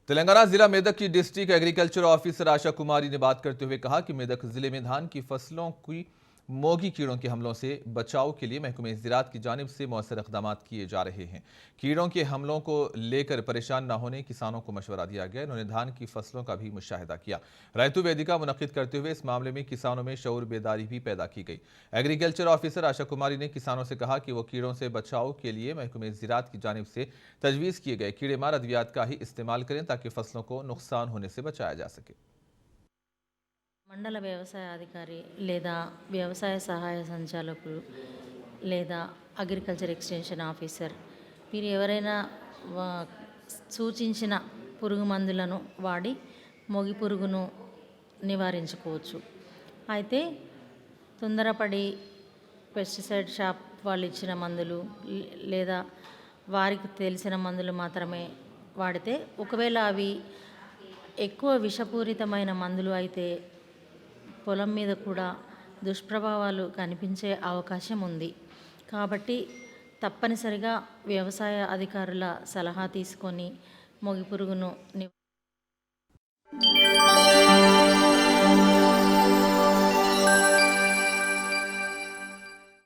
तेलंगाना जिला मेदक की district agriculture officer Asha Kumari ने बात करते हुए कहा कि मेदक जिले में धान की फसलों की मोगी कीड़ों के हमलों से बचाव के लिए महकमे ज़राअत की जानिब से मौसर इक़दाम किए जा रहे हैं। कीड़ों के हमलों को लेकर परेशान न होने किसानों को मशवरा दिया गया। उन्होंने धान की फसलों का भी मुशाहिदा किया। रैतु वेदिका मुनक़िद करते हुए इस मामले में किसानों में शऊर बेदारी भी पैदा की गई। एग्रीकल्चर ऑफिसर आशा कुमारी ने किसानों से कहा कि वो कीड़ों से बचाव के लिए महकमे ज़राअत की जानिब से तजवीज़ किए गए कीड़े मार अद्वियात का ही इस्तेमाल करें ताकि फसलों को नुकसान होने से बचाया जा सके। మండల వ్యవసాయ అధికారి లేదా వ్యవసాయ సహాయ సంచాలకులు లేదా అగ్రికల్చర్ ఎక్స్టెన్షన్ ఆఫీసర్ మీరు ఎవరైనా సూచించిన పురుగు మందులను వాడి మొగి పురుగును నివారించుకోవచ్చు. అయితే తొందరపడి పెస్టిసైడ్ షాప్ వాళ్ళు ఇచ్చిన మందులు లేదా వారికి తెలిసిన మందులు మాత్రమే వాడితే, ఒకవేళ అవి ఎక్కువ విషపూరితమైన మందులు అయితే పొలం మీద కూడా దుష్ప్రభావాలు కనిపించే అవకాశం ఉంది. కాబట్టి తప్పనిసరిగా వ్యవసాయ అధికారుల సలహా తీసుకొని మొగి పురుగును